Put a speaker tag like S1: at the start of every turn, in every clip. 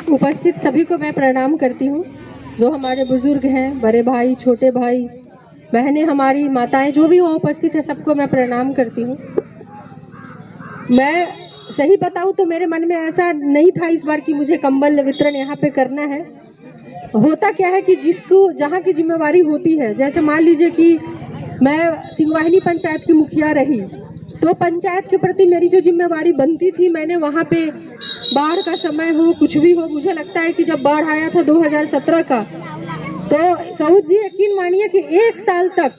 S1: उपस्थित सभी को मैं प्रणाम करती हूँ। जो हमारे बुजुर्ग हैं, बड़े भाई, छोटे भाई, बहनें, हमारी माताएं, जो भी वहाँ उपस्थित है, सबको मैं प्रणाम करती हूँ। मैं सही बताऊँ तो मेरे मन में ऐसा नहीं था इस बार कि मुझे कंबल वितरण यहाँ पे करना है। होता क्या है कि जिसको जहाँ की जिम्मेवारी होती है, जैसे मान लीजिए कि मैं सिंहवाहिनी पंचायत की मुखिया रही, तो पंचायत के प्रति मेरी जो जिम्मेवारी बनती थी, मैंने वहाँ पे बाढ़ का समय हो, कुछ भी हो, मुझे लगता है कि जब बाढ़ आया था 2017 का, तो सऊद जी यकीन मानिए कि 1 साल तक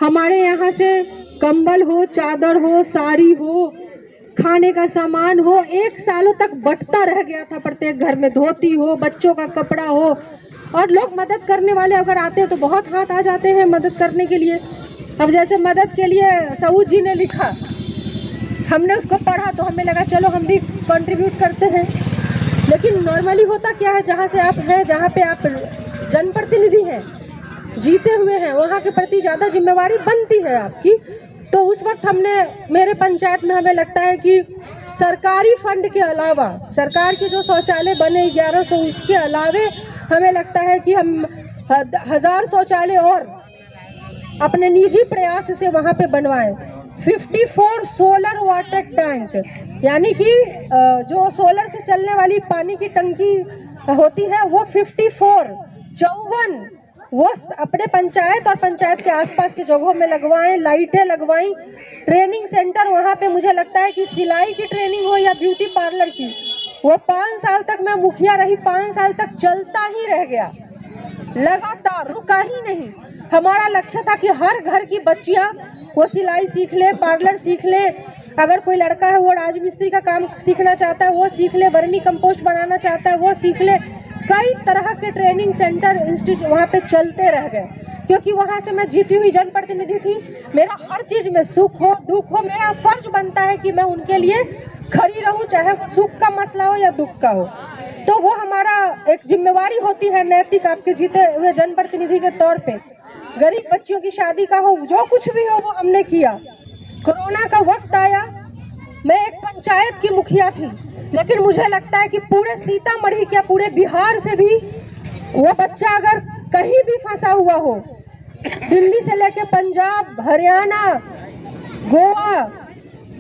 S1: हमारे यहाँ से कंबल हो, चादर हो, साड़ी हो, खाने का सामान हो, 1 सालों तक बंटता रह गया था। प्रत्येक घर में धोती हो, बच्चों का कपड़ा हो, और लोग मदद करने वाले अगर आते हैं तो बहुत हाथ आ जाते हैं मदद करने के लिए। अब जैसे मदद के लिए सऊद जी ने लिखा, हमने उसको पढ़ा तो हमें लगा चलो हम भी कंट्रीब्यूट करते हैं। लेकिन नॉर्मली होता क्या है, जहाँ से आप हैं, जहाँ पे आप जनप्रतिनिधि हैं, जीते हुए हैं, वहाँ के प्रति ज़्यादा जिम्मेवारी बनती है आपकी। तो उस वक्त हमने, मेरे पंचायत में हमें लगता है कि सरकारी फंड के अलावा, सरकार के जो शौचालय बने 1100, उसके अलावे हमें लगता है कि हम 1000 शौचालय और अपने निजी प्रयास से वहाँ पे बनवाएं। 54 सोलर वाटर टैंक, यानी कि जो सोलर से चलने वाली पानी की टंकी होती है, वो 54 वो अपने पंचायत और पंचायत के आसपास के जगहों में लगवाएं, लाइटें लगवाएं। ट्रेनिंग सेंटर वहाँ पे, मुझे लगता है कि सिलाई की ट्रेनिंग हो या ब्यूटी पार्लर की, वो 5 साल तक मैं मुखिया रही, 5 साल तक चलता ही रह गया, लगातार रुका ही नहीं। हमारा लक्ष्य था कि हर घर की बच्चियां वो सिलाई सीख ले, पार्लर सीख ले, अगर कोई लड़का है वो राजमिस्त्री का काम सीखना चाहता है वो सीख ले, वर्मी कंपोस्ट बनाना चाहता है वो सीख ले। कई तरह के ट्रेनिंग सेंटर, इंस्टीट्यूट वहाँ पे चलते रह गए, क्योंकि वहाँ से मैं जीती हुई जनप्रतिनिधि थी। मेरा हर चीज़ में सुख हो, दुख हो, मेरा फर्ज बनता है कि मैं उनके लिए खड़ी रहूँ, चाहे वो सुख का मसला हो या दुख का हो। तो वो हमारा एक जिम्मेवारी होती है नैतिक, आपके जीते हुए जनप्रतिनिधि के तौर पे। गरीब बच्चियों की शादी का हो, जो कुछ भी हो, वो हमने किया। कोरोना का वक्त आया, मैं एक पंचायत की मुखिया थी, लेकिन मुझे लगता है कि पूरे सीतामढ़ी क्या पूरे बिहार से भी वो बच्चा अगर कहीं भी फंसा हुआ हो, दिल्ली से लेके पंजाब, हरियाणा, गोवा,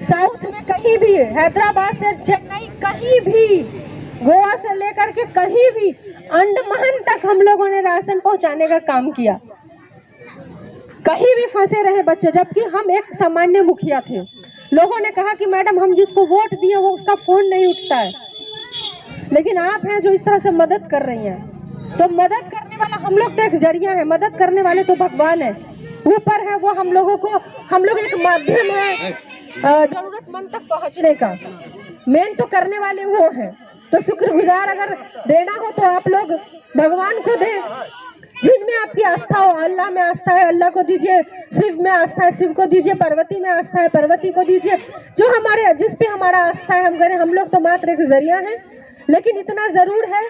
S1: साउथ में कहीं भी, हैदराबाद से चेन्नई, कहीं भी, गोवा से लेकर के कहीं भी, अंडमान तक हम लोगों ने राशन पहुंचाने का काम किया। कहीं भी फंसे रहे बच्चे, जबकि हम एक सामान्य मुखिया थे। लोगों ने कहा कि मैडम हम जिसको वोट दिए वो उसका फोन नहीं उठता है, लेकिन आप हैं जो इस तरह से मदद कर रही हैं। तो मदद करने वाला हम लोग तो एक जरिया है, मदद करने वाले तो भगवान है, ऊपर है वो। हम लोग एक माध्यम है जरूरतमंद तक पहुंचने का। मेन तो करने वाले वो हैं। तो शुक्रगुजार अगर देना हो तो आप लोग भगवान को दें, जिनमें आपकी आस्था हो। अल्लाह में आस्था है, अल्लाह को दीजिए। शिव में आस्था है, शिव को दीजिए। पार्वती में आस्था है, पार्वती को दीजिए। जो हमारे, जिस पे हमारा आस्था है हम करें। हम लोग तो मात्र एक जरिया है। लेकिन इतना जरूर है,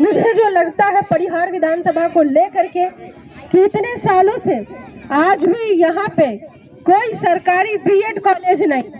S1: मुझे जो लगता है परिहार विधानसभा को लेकर के, कि इतने सालों से आज भी यहाँ पे कोई सरकारी बीएड कॉलेज नहीं,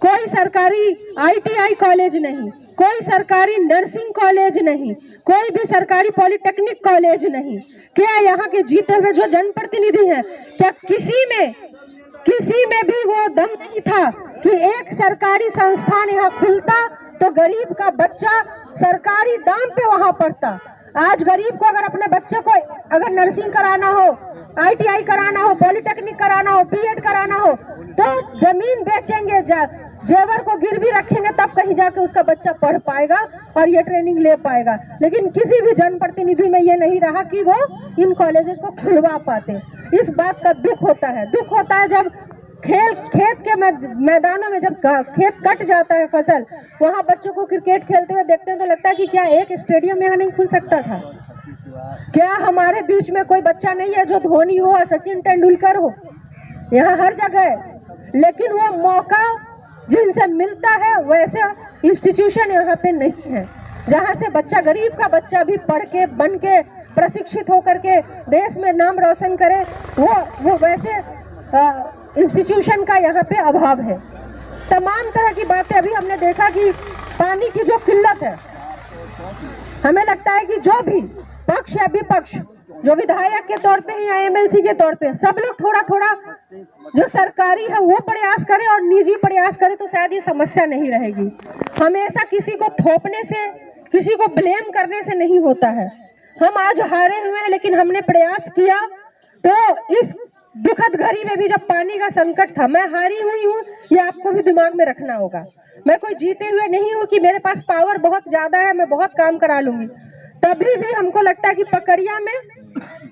S1: कोई सरकारी ITI कॉलेज नहीं, कोई सरकारी नर्सिंग कॉलेज नहीं, कोई भी सरकारी पॉलिटेक्निक कॉलेज नहीं। क्या यहाँ के जीते हुए जो जनप्रतिनिधि हैं, क्या किसी में भी वो दम नहीं था कि एक सरकारी संस्थान यहाँ खुलता तो गरीब का बच्चा सरकारी दाम पे वहाँ पढ़ता। आज गरीब को अगर अपने बच्चे को अगर नर्सिंग कराना हो, ITI कराना हो, पॉलिटेक्निक कराना हो, बीएड कराना हो, तो जमीन बेचेंगे, जेवर को गिरवी रखेंगे, तब कहीं जाके उसका बच्चा पढ़ पाएगा और ये ट्रेनिंग ले पाएगा। लेकिन किसी भी जनप्रतिनिधि में ये नहीं रहा कि वो इन कॉलेजेस को खुलवा पाते। इस बात का दुख होता है। दुख होता है जब खेत के मैदानों में जब खेत कट जाता है फसल, वहाँ बच्चों को क्रिकेट खेलते हुए देखते हैं तो लगता है कि क्या एक स्टेडियम यहाँ नहीं खुल सकता था? क्या हमारे बीच में कोई बच्चा नहीं है जो धोनी हो, सचिन तेंदुलकर हो? यहाँ हर जगह है, लेकिन वो मौका जिनसे मिलता है वैसे इंस्टीट्यूशन यहाँ पे नहीं है, जहाँ से बच्चा, गरीब का बच्चा भी पढ़ के, बन के, प्रशिक्षित होकर के देश में नाम रोशन करे। वो वैसे इंस्टीट्यूशन का यहाँ पे अभाव है। तमाम तरह की बातें, अभी हमने देखा कि पानी की जो किल्लत है, हमें लगता है कि जो भी पक्ष या विपक्ष, जो विधायक के तौर पे या एमएलसी के तौर पे, सब लोग थोड़ा थोड़ा जो सरकारी है वो प्रयास करें और निजी प्रयास करें तो शायद ये समस्या नहीं रहेगी। हमेशा किसी को थोपने से, किसी को ब्लेम करने से नहीं होता है। हम आज हारे हुए हैं लेकिन हमने प्रयास किया। तो इस दुखद घड़ी में भी जब पानी का संकट था, मैं हारी हुई हूँ, ये आपको भी दिमाग में रखना होगा। मैं कोई जीते हुए नहीं हूँ कि मेरे पास पावर बहुत ज्यादा है, मैं बहुत काम करा लूंगी। तभी भी हमको लगता है कि पकड़िया में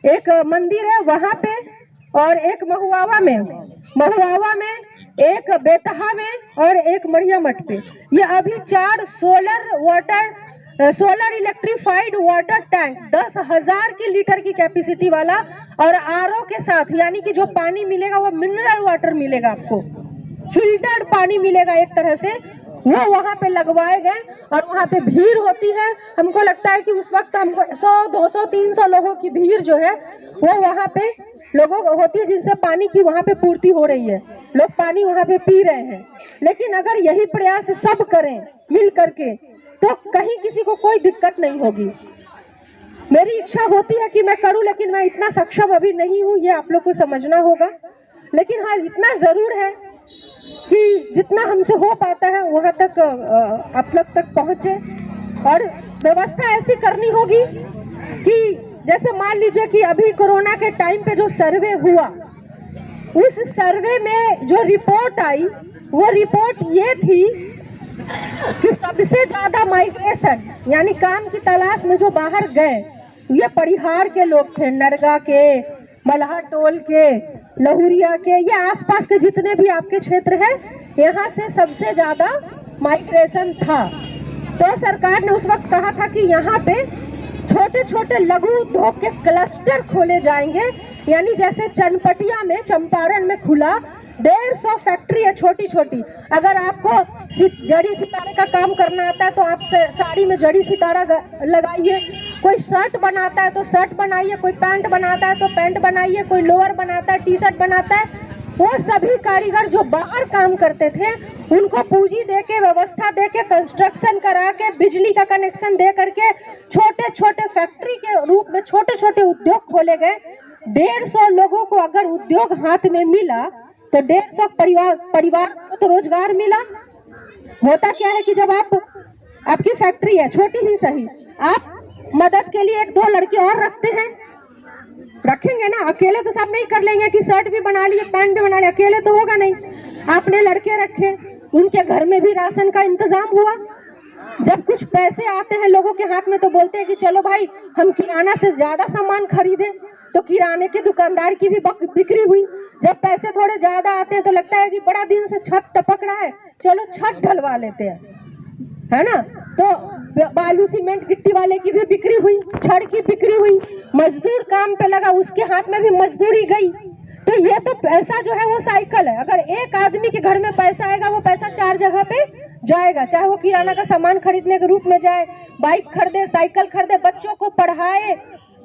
S1: एक मंदिर है वहां पे, और एक महुआवा में, एक बेतहा में और एक मढ़िया मठ पे, ये अभी 4 सोलर इलेक्ट्रिफाइड वाटर टैंक 10,000 की लीटर की कैपेसिटी वाला और आरओ के साथ, यानी कि जो पानी मिलेगा वो मिनरल वाटर मिलेगा, आपको फिल्टर्ड पानी मिलेगा एक तरह से, वो वहां पे लगवाए गए। और वहां पे भीड़ होती है, हमको लगता है कि उस वक्त हमको 100, 200, 300 लोगों की भीड़ जो है वो वहां पे लोगों होती है, जिनसे पानी की वहां पे पूर्ति हो रही है, लोग पानी वहां पे पी रहे हैं। लेकिन अगर यही प्रयास सब करें मिल करके तो कहीं किसी को कोई दिक्कत नहीं होगी। मेरी इच्छा होती है कि मैं करूं, लेकिन मैं इतना सक्षम अभी नहीं हूं, ये आप लोग को समझना होगा। लेकिन हाँ, इतना जरूर है कि जितना हमसे हो पाता है वहां तक आप लोग तक पहुंचे। और व्यवस्था ऐसी करनी होगी कि जैसे मान लीजिए कि अभी कोरोना के टाइम पे जो सर्वे हुआ, उस सर्वे में जो रिपोर्ट आई, वो रिपोर्ट ये थी कि सबसे ज्यादा माइग्रेशन, यानी काम की तलाश में जो बाहर गए, ये परिहार के लोग थे, नरगा के, मल्हा टोल के, लहुरिया के, ये आसपास के जितने भी आपके क्षेत्र है, यहाँ से सबसे ज्यादा माइग्रेशन था। तो सरकार ने उस वक्त कहा था कि यहाँ पे छोटे छोटे लघु उद्योग के क्लस्टर खोले जाएंगे, यानी जैसे चनपटिया में, चंपारण में खुला 150 फैक्ट्री है छोटी छोटी। अगर आपको जड़ी सितारे का काम करना आता है तो आप साड़ी में जड़ी सितारा लगाइए, कोई शर्ट बनाता है तो शर्ट बनाइए, कोई पैंट बनाता है तो पैंट बनाइए, कोई लोअर बनाता है, टी शर्ट बनाता है। वो सभी कारीगर जो बाहर काम करते थे, उनको पूंजी दे के, व्यवस्था दे के, कंस्ट्रक्शन करा के, बिजली का कनेक्शन दे करके छोटे छोटे फैक्ट्री के रूप में छोटे छोटे उद्योग खोले गए। 150 लोगों को अगर उद्योग हाथ में मिला तो 150 परिवार को तो रोजगार मिला। होता क्या है कि जब आपकी फैक्ट्री है, छोटी ही सही, आप मदद के लिए 1-2 लड़के और रखेंगे ना, अकेले तो सब नहीं कर लेंगे कि शर्ट भी बना लिए, पैंट भी बना लिया, अकेले तो होगा नहीं। आपने लड़के रखे, उनके घर में भी राशन का इंतजाम हुआ। जब कुछ पैसे आते हैं लोगों के हाथ में तो बोलते हैं कि चलो भाई हम किराना से ज्यादा सामान खरीदें, तो किराने के दुकानदार की भी बिक्री हुई। जब पैसे थोड़े ज्यादा आते हैं तो लगता है कि बड़ा दिन से छत टपक रहा है, चलो छत ढलवा लेते हैं, है ना। तो बालू सीमेंट गिट्टी वाले की भी बिक्री हुई, छड़ की बिक्री हुई, मजदूर काम पे लगा, उसके हाथ में भी मजदूरी गई। तो ये तो पैसा जो है वो साइकिल है। अगर एक आदमी के घर में पैसा आएगा, वो पैसा 4 जगह पे जाएगा, चाहे वो किराना का सामान खरीदने के रूप में जाए, बाइक खरीदे, साइकिल खरीदे, बच्चों को पढ़ाए,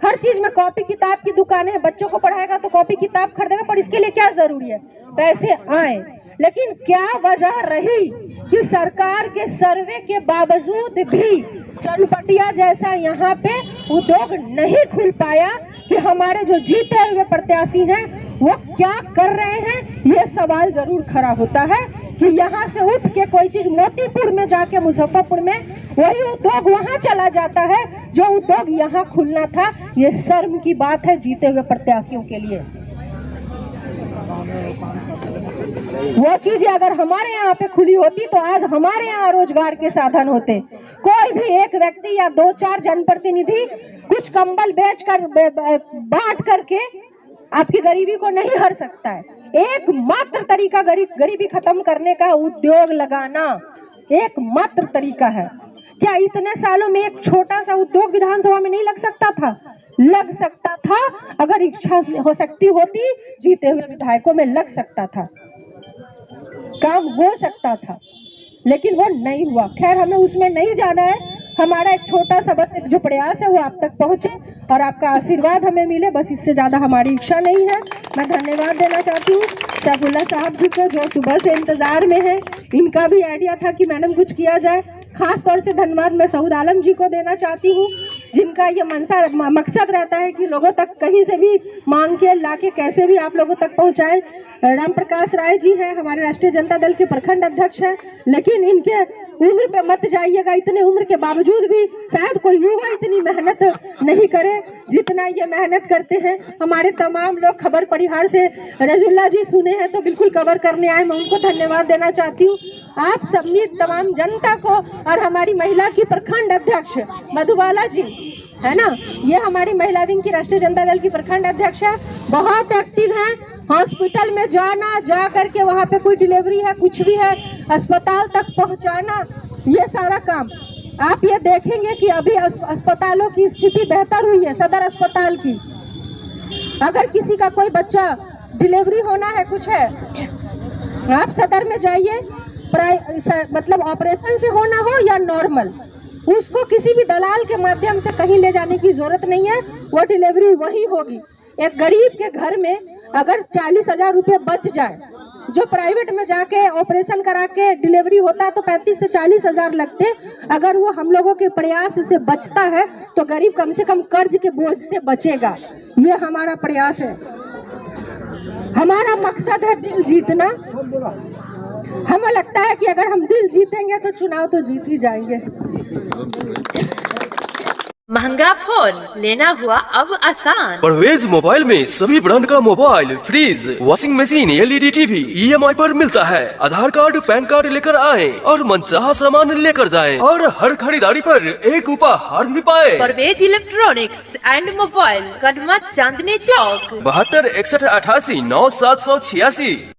S1: हर चीज में, कॉपी किताब की दुकान है, बच्चों को पढ़ाएगा तो कॉपी किताब खरीदेगा, पर इसके लिए क्या जरूरी है, पैसे आए। लेकिन क्या वजह रही कि सरकार के सर्वे के बावजूद भी चनपटिया जैसा यहाँ पे उद्योग नहीं खुल पाया कि हमारे जो जीते हुए प्रत्याशी हैं वो क्या कर रहे हैं, ये सवाल जरूर खड़ा होता है कि यहाँ से उठ के कोई चीज मोतीपुर में जाके, मुजफ्फरपुर में वही उद्योग वहां चला जाता है जो उद्योग यहाँ खुलना था। ये शर्म की बात है जीते हुए प्रत्याशियों के लिए। वो चीजें अगर हमारे यहाँ पे खुली होती तो आज हमारे यहाँ रोजगार के साधन होते। कोई भी एक व्यक्ति या 2-4 जनप्रतिनिधि कुछ कंबल बेचकर बांट करके आपकी गरीबी को नहीं हर सकता है। एकमात्र तरीका गरीबी खत्म करने का उद्योग लगाना एकमात्र तरीका है। क्या इतने सालों में एक छोटा सा उद्योग विधानसभा में नहीं लग सकता था? लग सकता था, अगर इच्छा हो सकती होती, जीते हुए विधायकों में लग सकता था, काम हो सकता था, लेकिन वो नहीं हुआ। खैर, हमें उसमें नहीं जाना है। हमारा एक छोटा सा बस एक जो प्रयास है वो आप तक पहुंचे और आपका आशीर्वाद हमें मिले, बस इससे ज्यादा हमारी इच्छा नहीं है। मैं धन्यवाद देना चाहती हूँ सैफुल्लाह साहब जी को, जो सुबह से इंतजार में है। इनका भी आइडिया था कि मैडम कुछ किया जाए, खास तौर से धन्यवाद मैं सऊद आलम जी को देना चाहती हूँ, जिनका ये मकसद रहता है कि लोगों तक कहीं से भी मांग के ला के कैसे भी आप लोगों तक पहुँचाए। राम प्रकाश राय जी हैं, हमारे राष्ट्रीय जनता दल के प्रखंड अध्यक्ष हैं, लेकिन इनके उम्र पे मत जाइएगा, इतने उम्र के बावजूद भी शायद कोई युवा इतनी मेहनत नहीं करे जितना ये मेहनत करते हैं। हमारे तमाम लोग खबर परिहार से रजुल्ला जी सुने हैं तो बिल्कुल कवर करने आए, मैं उनको धन्यवाद देना चाहती हूँ। आप सभी तमाम जनता को और हमारी महिला की प्रखंड अध्यक्ष मधुबाला जी है ना, ये हमारी महिला विंग की राष्ट्रीय जनता दल की प्रखंड अध्यक्ष है, बहुत एक्टिव हैं। हॉस्पिटल में जाना, जा करके वहाँ पे कोई डिलीवरी है, कुछ भी है, अस्पताल तक पहुँचाना, ये सारा काम आप ये देखेंगे कि अभी अस्पतालों की स्थिति बेहतर हुई है। सदर अस्पताल की अगर किसी का कोई बच्चा डिलीवरी होना है, कुछ है, आप सदर में जाइए, मतलब ऑपरेशन से होना हो या नॉर्मल, उसको किसी भी दलाल के माध्यम से कहीं ले जाने की जरूरत नहीं है, वो डिलीवरी वही होगी। एक गरीब के घर में अगर 40,000 रुपये बच जाए, जो प्राइवेट में जाके ऑपरेशन करा के डिलीवरी होता है तो 35 से 40,000 लगते, अगर वो हम लोगों के प्रयास से बचता है तो गरीब कम से कम कर्ज के बोझ से बचेगा। ये हमारा प्रयास है, हमारा मकसद है दिल जीतना। हमें लगता है कि अगर हम दिल जीतेंगे तो चुनाव तो जीत ही जाएंगे।
S2: महंगा फोन लेना हुआ अब आसान।
S3: परवेज मोबाइल में सभी ब्रांड का mobile, fridge, washing machine, LED TV EMI पर मिलता है। आधार कार्ड, पैन कार्ड लेकर आएं और मनचाहा सामान लेकर जाएं और हर खरीदारी पर एक उपहार भी पाएं।
S2: Parvez electronics and mobile, Kadma, Chandni Chowk,
S3: 72 61 88 9 786।